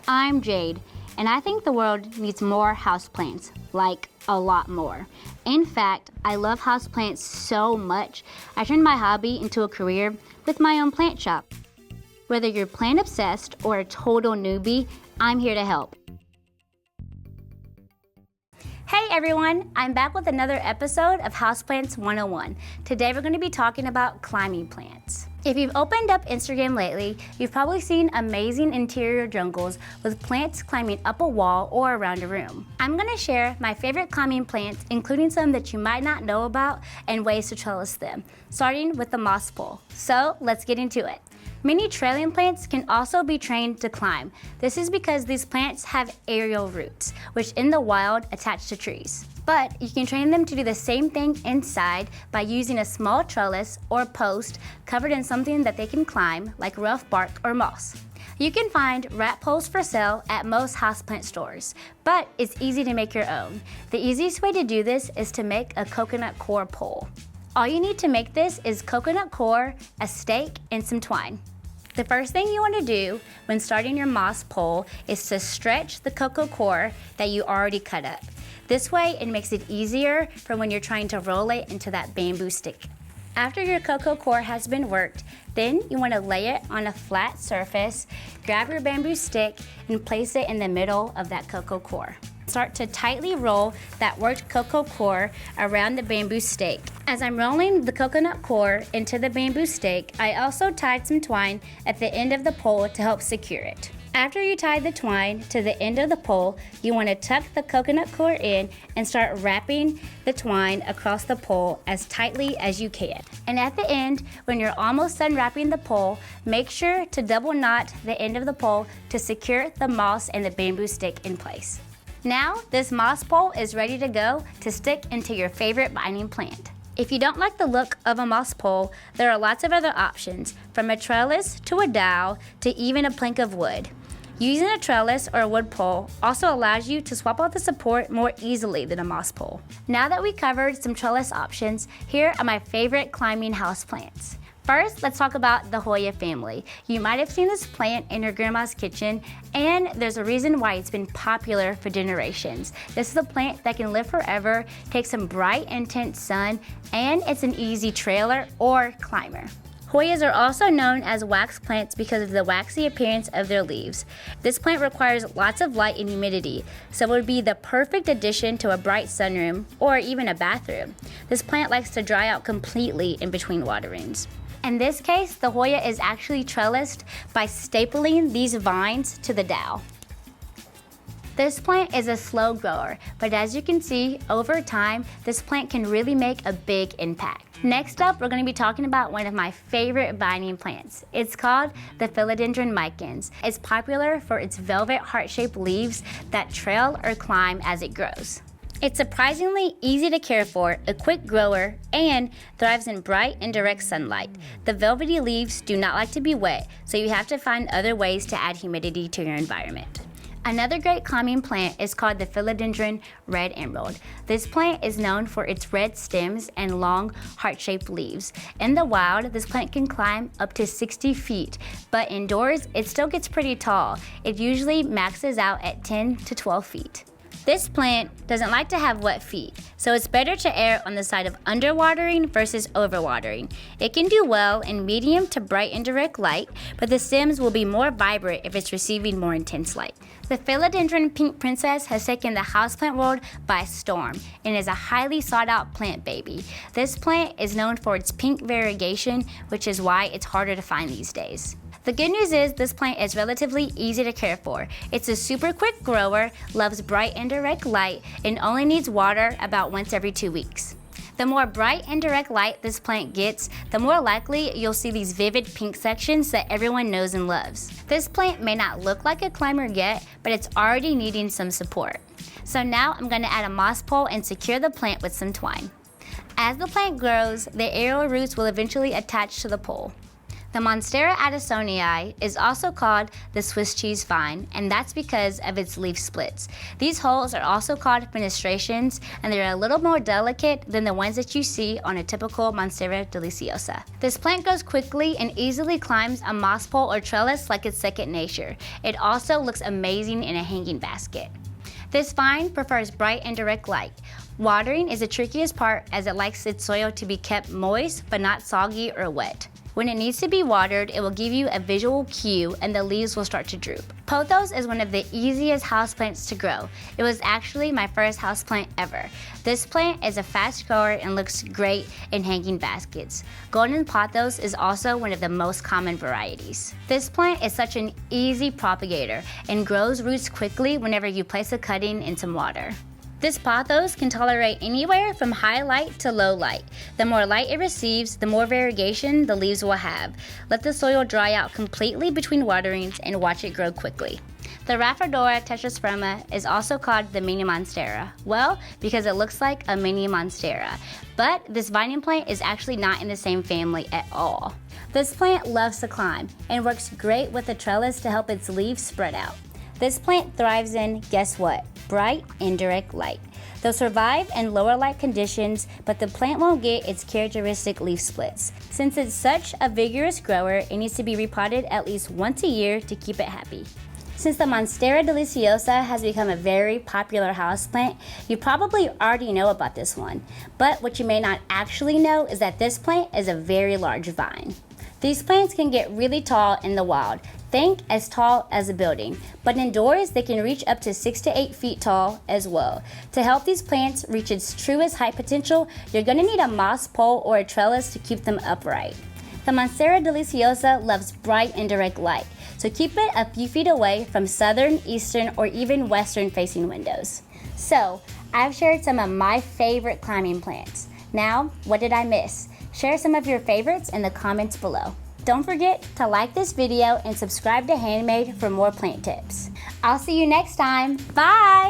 I'm Jade, and I think the world needs more houseplants, like a lot more. In fact, I love houseplants so much, I turned my hobby into a career with my own plant shop. Whether you're plant obsessed or a total newbie, I'm here to help. Hey everyone, I'm back with another episode of Houseplants 101. Today we're going to be talking about climbing plants. If you've opened up Instagram lately, you've probably seen amazing interior jungles with plants climbing up a wall or around a room. I'm going to share my favorite climbing plants, including some that you might not know about and ways to trellis them, starting with the moss pole. So let's get into it. Many trailing plants can also be trained to climb. This is because these plants have aerial roots, which in the wild attach to trees. But you can train them to do the same thing inside by using a small trellis or post covered in something that they can climb, like rough bark or moss. You can find wrap poles for sale at most houseplant stores, but it's easy to make your own. The easiest way to do this is to make a coconut core pole. All you need to make this is coconut core, a stake, and some twine. The first thing you want to do when starting your moss pole is to stretch the cocoa core that you already cut up. This way it makes it easier for when you're trying to roll it into that bamboo stick. After your cocoa core has been worked, then you want to lay it on a flat surface, grab your bamboo stick, and place it in the middle of that cocoa core. Start to tightly roll that worked cocoa core around the bamboo stake. As I'm rolling the coconut core into the bamboo stake, I also tied some twine at the end of the pole to help secure it. After you tie the twine to the end of the pole, you want to tuck the coconut core in and start wrapping the twine across the pole as tightly as you can. And at the end, when you're almost done wrapping the pole, make sure to double knot the end of the pole to secure the moss and the bamboo stick in place. Now, this moss pole is ready to go to stick into your favorite binding plant. If you don't like the look of a moss pole, there are lots of other options, from a trellis to a dowel to even a plank of wood. Using a trellis or a wood pole also allows you to swap out the support more easily than a moss pole. Now that we covered some trellis options, here are my favorite climbing house plants. First, let's talk about the Hoya family. You might have seen this plant in your grandma's kitchen, and there's a reason why it's been popular for generations. This is a plant that can live forever, take some bright, intense sun, and it's an easy trailer or climber. Hoyas are also known as wax plants because of the waxy appearance of their leaves. This plant requires lots of light and humidity, so it would be the perfect addition to a bright sunroom or even a bathroom. This plant likes to dry out completely in between waterings. In this case, the Hoya is actually trellised by stapling these vines to the dowel. This plant is a slow grower, but as you can see, over time, this plant can really make a big impact. Next up, we're going to be talking about one of my favorite binding plants. It's called the Philodendron micans. It's popular for its velvet heart-shaped leaves that trail or climb as it grows. It's surprisingly easy to care for, a quick grower, and thrives in bright and direct sunlight. The velvety leaves do not like to be wet, so you have to find other ways to add humidity to your environment. Another great climbing plant is called the Philodendron red emerald. This plant is known for its red stems and long heart-shaped leaves. In the wild, this plant can climb up to 60 feet, but indoors, it still gets pretty tall. It usually maxes out at 10 to 12 feet. This plant doesn't like to have wet feet, so it's better to err on the side of underwatering versus overwatering. It can do well in medium to bright indirect light, but the stems will be more vibrant if it's receiving more intense light. The Philodendron pink princess has taken the houseplant world by storm and is a highly sought-out plant baby. This plant is known for its pink variegation, which is why it's harder to find these days. The good news is this plant is relatively easy to care for. It's a super quick grower, loves bright indirect light, and only needs water about once every 2 weeks. The more bright indirect light this plant gets, the more likely you'll see these vivid pink sections that everyone knows and loves. This plant may not look like a climber yet, but it's already needing some support. So now I'm going to add a moss pole and secure the plant with some twine. As the plant grows, the aerial roots will eventually attach to the pole. The Monstera addisonii is also called the Swiss cheese vine, and that's because of its leaf splits. These holes are also called fenestrations, and they're a little more delicate than the ones that you see on a typical Monstera deliciosa. This plant grows quickly and easily climbs a moss pole or trellis like it's second nature. It also looks amazing in a hanging basket. This vine prefers bright and direct light. Watering is the trickiest part as it likes its soil to be kept moist but not soggy or wet. When it needs to be watered, it will give you a visual cue and the leaves will start to droop. Pothos is one of the easiest houseplants to grow. It was actually my first houseplant ever. This plant is a fast grower and looks great in hanging baskets. Golden pothos is also one of the most common varieties. This plant is such an easy propagator and grows roots quickly whenever you place a cutting in some water. This pothos can tolerate anywhere from high light to low light. The more light it receives, the more variegation the leaves will have. Let the soil dry out completely between waterings and watch it grow quickly. The Rhaphodora tetrasperma is also called the mini monstera. Well, because it looks like a mini monstera. But this vining plant is actually not in the same family at all. This plant loves to climb and works great with a trellis to help its leaves spread out. This plant thrives in, guess what? Bright and direct light. They'll survive in lower light conditions, but the plant won't get its characteristic leaf splits. Since it's such a vigorous grower, it needs to be repotted at least once a year to keep it happy. Since the Monstera deliciosa has become a very popular houseplant, you probably already know about this one. But what you may not actually know is that this plant is a very large vine. These plants can get really tall in the wild. Think as tall as a building, but indoors they can reach up to 6 to 8 feet tall as well. To help these plants reach its truest height potential, you're going to need a moss pole or a trellis to keep them upright. The Monstera deliciosa loves bright and direct light, so keep it a few feet away from southern, eastern, or even western facing windows. So, I've shared some of my favorite climbing plants. Now, what did I miss? Share some of your favorites in the comments below. Don't forget to like this video and subscribe to Handmade for more plant tips. I'll see you next time. Bye!